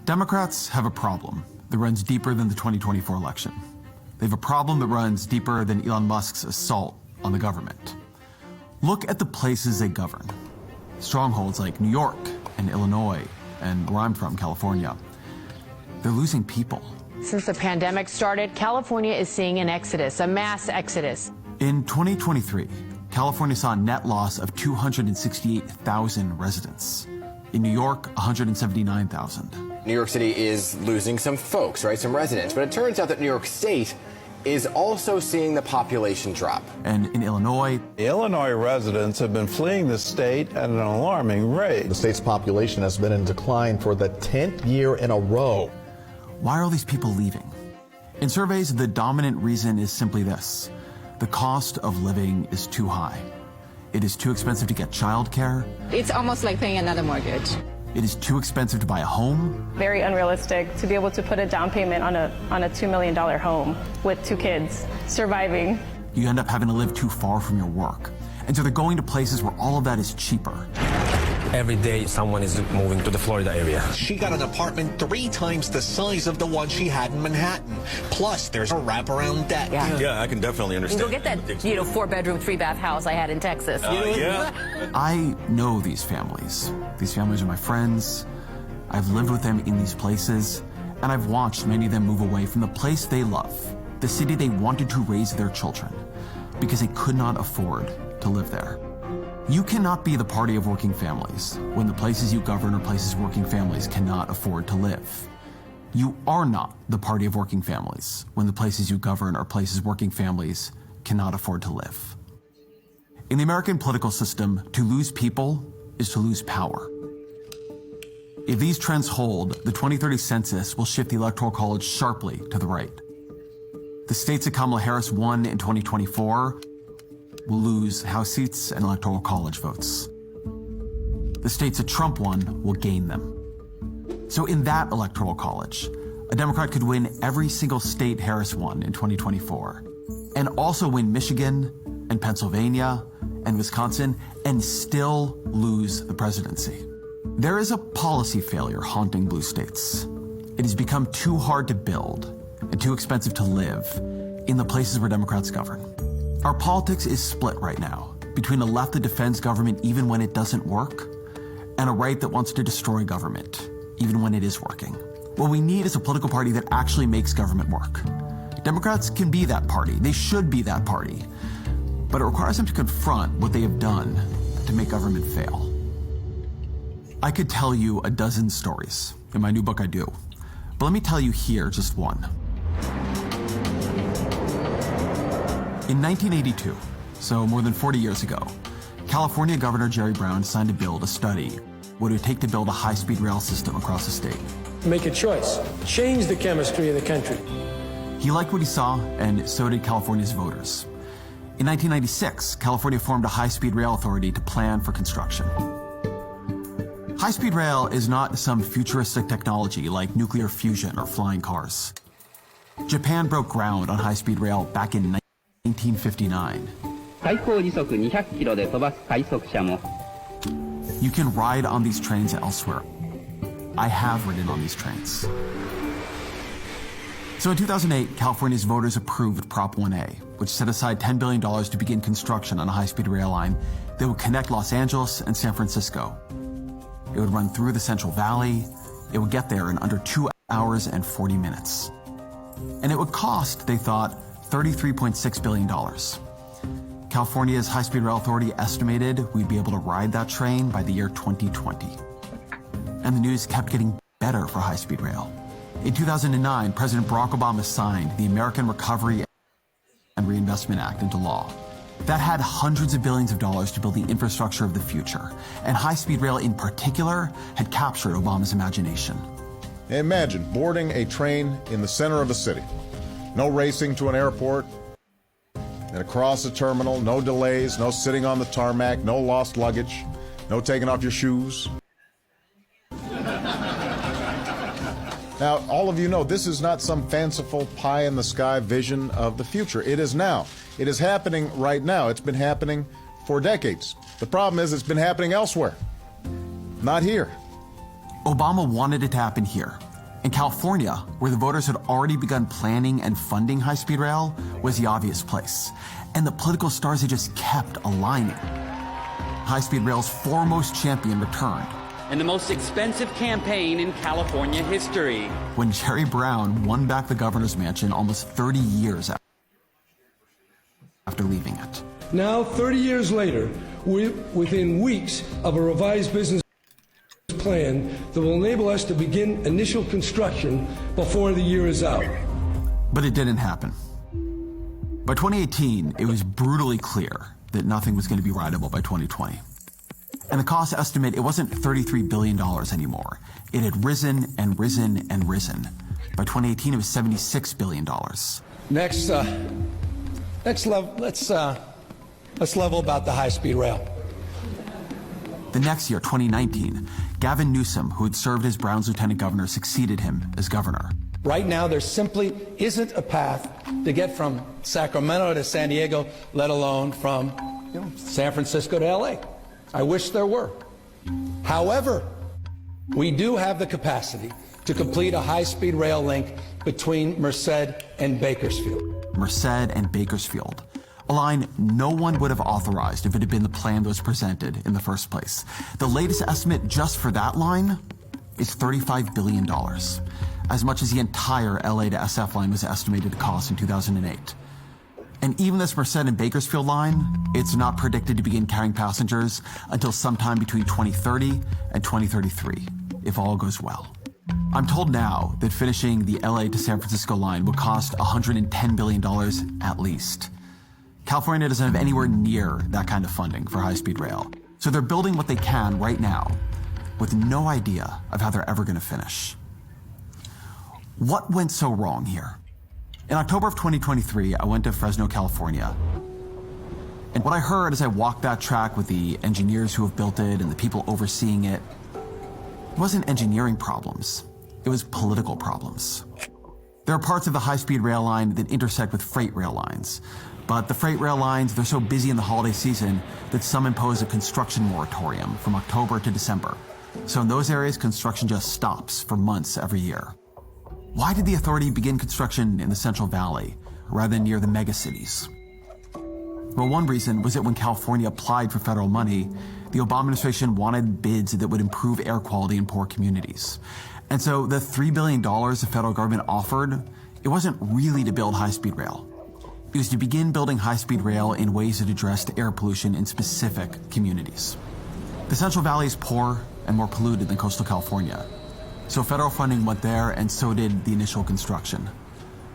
Democrats have a problem that runs deeper than the 2024 election. They have a problem that runs deeper than Elon Musk's assault on the government. Look at the places they govern. Strongholds like New York and Illinois and where I'm from, California. They're losing people. Since the pandemic started, California is seeing an exodus, a mass exodus. In 2023, California saw a net loss of 268,000 residents. In New York, 179,000. New York City is losing some folks, right, some residents. But it turns out that New York State is also seeing the population drop. And in Illinois, Illinois residents have been fleeing the state at an alarming rate. The state's population has been in decline for the 10th year in a row. Why are all these people leaving? In surveys, the dominant reason is simply this. The cost of living is too high. It is too expensive to get childcare. It's almost like paying another mortgage. It is too expensive to buy a home. Very unrealistic to be able to put a down payment on a $2 million home with 2 kids surviving. You end up having to live too far from your work. And so they're going to places where all of that is cheaper. Every day someone is moving to the Florida area. She got an apartment 3 times the size of the one she had in Manhattan. Plus, there's a wraparound debt. Yeah, I can definitely understand. Go get that, 4-bedroom, 3-bath house I had in Texas. Yeah. I know these families. These families are my friends. I've lived with them in these places, and I've watched many of them move away from the place they love, the city they wanted to raise their children, because they could not afford to live there. You cannot be the party of working families when the places you govern are places working families cannot afford to live. You are not the party of working families when the places you govern are places working families cannot afford to live. In the American political system, to lose people is to lose power. If these trends hold, the 2030 census will shift the Electoral College sharply to the right. The states that Kamala Harris won in 2024 will lose House seats and Electoral College votes. The states that Trump won will gain them. So in that Electoral College, a Democrat could win every single state Harris won in 2024, and also win Michigan and Pennsylvania and Wisconsin and still lose the presidency. There is a policy failure haunting blue states. It has become too hard to build and too expensive to live in the places where Democrats govern. Our politics is split right now between a left that defends government even when it doesn't work and a right that wants to destroy government even when it is working. What we need is a political party that actually makes government work. Democrats can be that party. They should be that party. But it requires them to confront what they have done to make government fail. I could tell you a dozen stories. In my new book, I do. But let me tell you here just one. In 1982, so more than 40 years ago, California Governor Jerry Brown signed a bill to study what it would take to build a high-speed rail system across the state. Make a choice. Change the chemistry of the country. He liked what he saw, and so did California's voters. In 1996, California formed a high-speed rail authority to plan for construction. High-speed rail is not some futuristic technology like nuclear fusion or flying cars. Japan broke ground on high-speed rail back in 1959. You can ride on these trains elsewhere. I have ridden on these trains. So in 2008, California's voters approved Prop 1A, which set aside $10 billion to begin construction on a high-speed rail line that would connect Los Angeles and San Francisco. It would run through the Central Valley. It would get there in under 2 hours and 40 minutes. And it would cost, they thought, $33.6 billion. California's High-Speed Rail Authority estimated we'd be able to ride that train by the year 2020. And the news kept getting better for high-speed rail. In 2009, President Barack Obama signed the American Recovery and Reinvestment Act into law. That had hundreds of billions of dollars to build the infrastructure of the future. And high-speed rail in particular had captured Obama's imagination. Imagine boarding a train in the center of a city. No racing to an airport, and across the terminal, no delays, no sitting on the tarmac, no lost luggage, no taking off your shoes. Now, all of you know this is not some fanciful pie-in-the-sky vision of the future. It is now. It is happening right now. It's been happening for decades. The problem is it's been happening elsewhere, not here. Obama wanted it to happen here, In California, where the voters had already begun planning and funding high-speed rail, was the obvious place. And the political stars had just kept aligning. High-speed rail's foremost champion returned. And the most expensive campaign in California history. When Jerry Brown won back the governor's mansion almost 30 years after leaving it. Now, 30 years later, we're within weeks of a revised business plan that will enable us to begin initial construction before the year is out. But it didn't happen. By 2018, it was brutally clear that nothing was going to be rideable by 2020. And the cost estimate, it wasn't $33 billion anymore. It had risen and risen and risen. By 2018, it was $76 billion. Let's level about the high-speed rail. The next year, 2019, Gavin Newsom, who had served as Brown's lieutenant governor, succeeded him as governor. Right now, there simply isn't a path to get from Sacramento to San Diego, let alone from San Francisco to LA. I wish there were. However, we do have the capacity to complete a high-speed rail link between Merced and Bakersfield. Merced and Bakersfield. A line no one would have authorized if it had been the plan that was presented in the first place. The latest estimate just for that line is $35 billion, as much as the entire LA to SF line was estimated to cost in 2008. And even this Merced and Bakersfield line, it's not predicted to begin carrying passengers until sometime between 2030 and 2033, if all goes well. I'm told now that finishing the LA to San Francisco line will cost $110 billion at least. California doesn't have anywhere near that kind of funding for high-speed rail. So they're building what they can right now with no idea of how they're ever going to finish. What went so wrong here? In October of 2023, I went to Fresno, California. And what I heard as I walked that track with the engineers who have built it and the people overseeing it, wasn't engineering problems. It was political problems. There are parts of the high-speed rail line that intersect with freight rail lines. But the freight rail lines, they're so busy in the holiday season that some impose a construction moratorium from October to December. So in those areas, construction just stops for months every year. Why did the authority begin construction in the Central Valley rather than near the megacities? Well, one reason was that when California applied for federal money, the Obama administration wanted bids that would improve air quality in poor communities. And so the $3 billion the federal government offered, it wasn't really to build high-speed rail. It was to begin building high-speed rail in ways that addressed air pollution in specific communities. The Central Valley is poor and more polluted than coastal California. So federal funding went there, and so did the initial construction.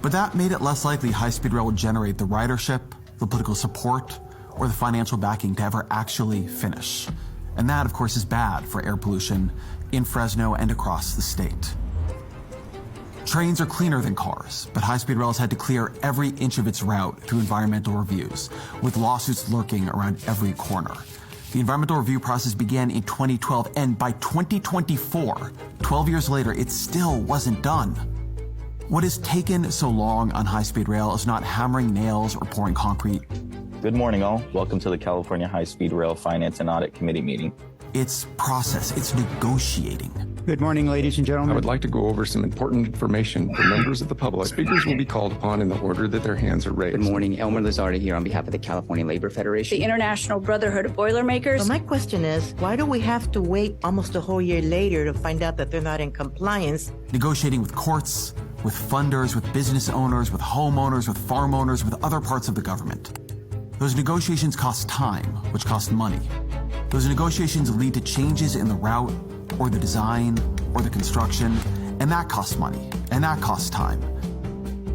But that made it less likely high-speed rail would generate the ridership, the political support, or the financial backing to ever actually finish. And that, of course, is bad for air pollution in Fresno and across the state. Trains are cleaner than cars, but high-speed rail has had to clear every inch of its route through environmental reviews, with lawsuits lurking around every corner. The environmental review process began in 2012, and by 2024, 12 years later, it still wasn't done. What has taken so long on high-speed rail is not hammering nails or pouring concrete. Good morning, all. Welcome to the California High-Speed Rail Finance and Audit Committee meeting. It's process. It's negotiating. Good morning, ladies and gentlemen. I would like to go over some important information for members of the public. Speakers will be called upon in the order that their hands are raised. Good morning. Elmer Lizardi here on behalf of the California Labor Federation. The International Brotherhood of Boilermakers. So my question is, why do we have to wait almost a whole year later to find out that they're not in compliance? Negotiating with courts, with funders, with business owners, with homeowners, with farm owners, with other parts of the government. Those negotiations cost time, which costs money. Those negotiations lead to changes in the route, or the design, or the construction, and that costs money, and that costs time.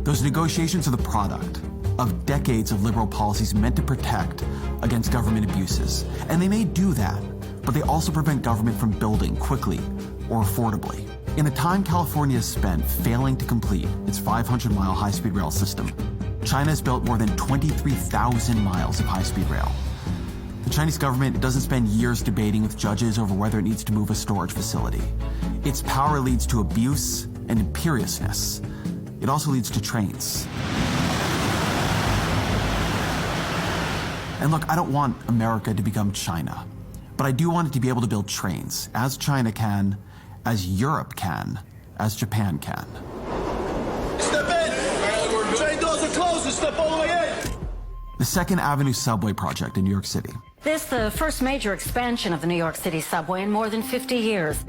Those negotiations are the product of decades of liberal policies meant to protect against government abuses. And they may do that, but they also prevent government from building quickly or affordably. In the time California has spent failing to complete its 500-mile high-speed rail system, China has built more than 23,000 miles of high-speed rail. The Chinese government doesn't spend years debating with judges over whether it needs to move a storage facility. Its power leads to abuse and imperiousness. It also leads to trains. And look, I don't want America to become China, but I do want it to be able to build trains, as China can, as Europe can, as Japan can. Step in! Train doors are closed, step all the way in! The Second Avenue subway project in New York City. This is the first major expansion of the New York City subway in more than 50 years.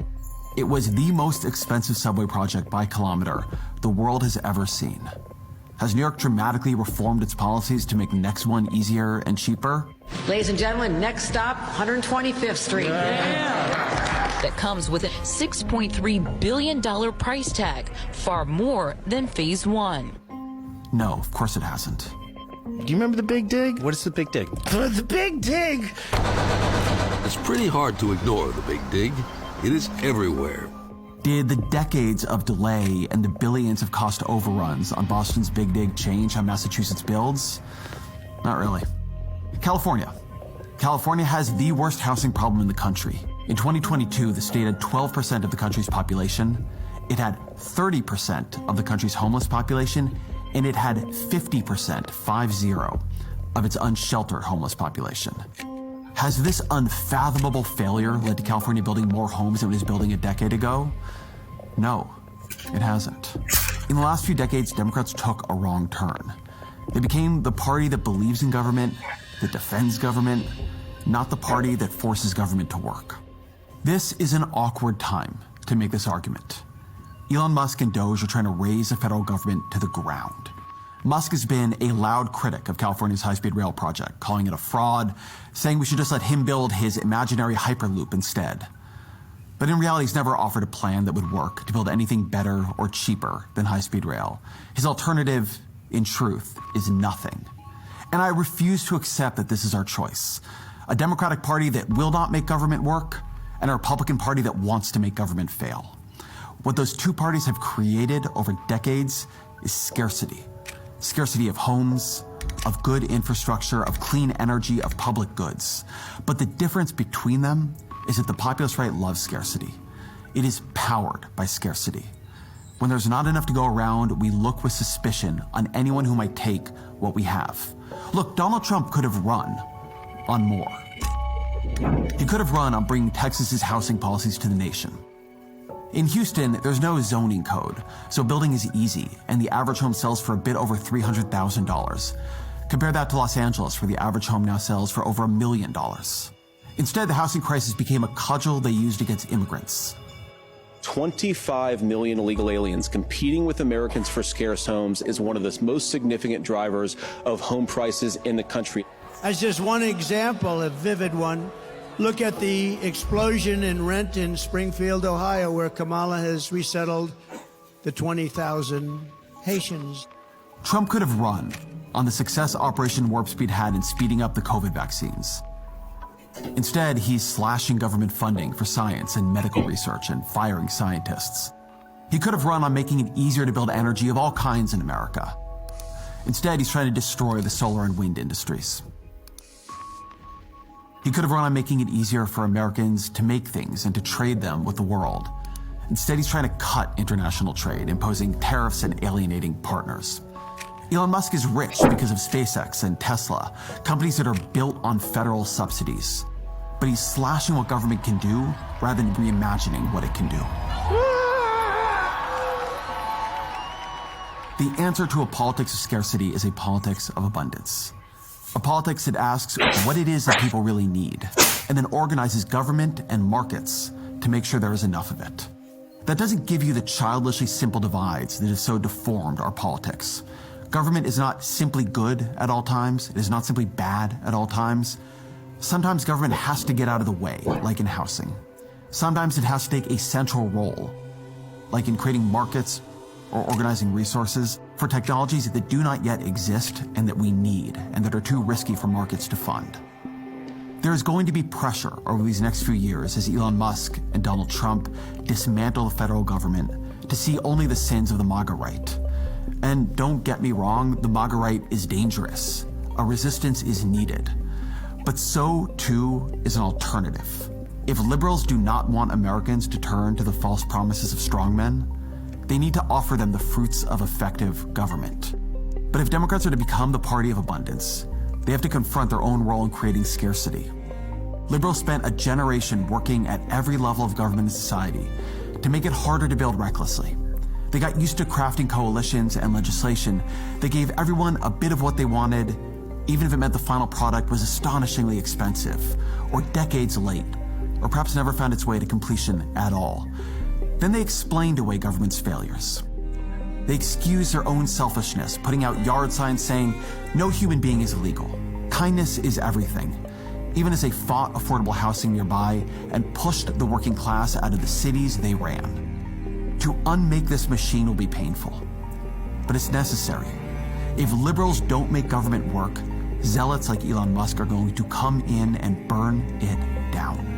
It was the most expensive subway project by kilometer the world has ever seen. Has New York dramatically reformed its policies to make the next one easier and cheaper? Ladies and gentlemen, next stop, 125th Street. That comes with a $6.3 billion price tag, far more than Phase 1. No, of course it hasn't. Do you remember the Big Dig? What is the Big Dig? The Big Dig! It's pretty hard to ignore the Big Dig. It is everywhere. Did the decades of delay and the billions of cost overruns on Boston's Big Dig change how Massachusetts builds? Not really. California. California has the worst housing problem in the country. In 2022, the state had 12% of the country's population. It had 30% of the country's homeless population, and it had 50%, 50, of its unsheltered homeless population. Has this unfathomable failure led to California building more homes than it was building a decade ago? No, it hasn't. In the last few decades, Democrats took a wrong turn. They became the party that believes in government, that defends government, not the party that forces government to work. This is an awkward time to make this argument. Elon Musk and Doge are trying to raise the federal government to the ground. Musk has been a loud critic of California's high-speed rail project, calling it a fraud, saying we should just let him build his imaginary Hyperloop instead. But in reality, he's never offered a plan that would work to build anything better or cheaper than high-speed rail. His alternative, in truth, is nothing. And I refuse to accept that this is our choice. A Democratic Party that will not make government work, and a Republican Party that wants to make government fail. What those two parties have created over decades is scarcity. Scarcity of homes, of good infrastructure, of clean energy, of public goods. But the difference between them is that the populist right loves scarcity. It is powered by scarcity. When there's not enough to go around, we look with suspicion on anyone who might take what we have. Look, Donald Trump could have run on more. He could have run on bringing Texas's housing policies to the nation. In Houston, there's no zoning code, so building is easy, and the average home sells for a bit over $300,000. Compare that to Los Angeles, where the average home now sells for over $1 million. Instead, the housing crisis became a cudgel they used against immigrants. 25 million illegal aliens competing with Americans for scarce homes is one of the most significant drivers of home prices in the country. As just one example, a vivid one, look at the explosion in rent in Springfield, Ohio, where Kamala has resettled the 20,000 Haitians. Trump could have run on the success Operation Warp Speed had in speeding up the COVID vaccines. Instead, he's slashing government funding for science and medical research and firing scientists. He could have run on making it easier to build energy of all kinds in America. Instead, he's trying to destroy the solar and wind industries. He could have run on making it easier for Americans to make things and to trade them with the world. Instead, he's trying to cut international trade, imposing tariffs and alienating partners. Elon Musk is rich because of SpaceX and Tesla, companies that are built on federal subsidies. But he's slashing what government can do rather than reimagining what it can do. The answer to a politics of scarcity is a politics of abundance. A politics that asks what it is that people really need, and then organizes government and markets to make sure there is enough of it. That doesn't give you the childishly simple divides that have so deformed our politics. Government is not simply good at all times. It is not simply bad at all times. Sometimes government has to get out of the way, like in housing. Sometimes it has to take a central role, like in creating markets or organizing resources for technologies that do not yet exist and that we need and that are too risky for markets to fund. There is going to be pressure over these next few years as Elon Musk and Donald Trump dismantle the federal government to see only the sins of the MAGA right. And don't get me wrong, the MAGA right is dangerous. A resistance is needed. But so too is an alternative. If liberals do not want Americans to turn to the false promises of strongmen, they need to offer them the fruits of effective government. But if Democrats are to become the party of abundance, they have to confront their own role in creating scarcity. Liberals spent a generation working at every level of government and society to make it harder to build recklessly. They got used to crafting coalitions and legislation that gave everyone a bit of what they wanted, even if it meant the final product was astonishingly expensive, or decades late, or perhaps never found its way to completion at all. Then they explained away government's failures. They excused their own selfishness, putting out yard signs saying, no human being is illegal. Kindness is everything. Even as they fought affordable housing nearby and pushed the working class out of the cities they ran. To unmake this machine will be painful, but it's necessary. If liberals don't make government work, zealots like Elon Musk are going to come in and burn it down.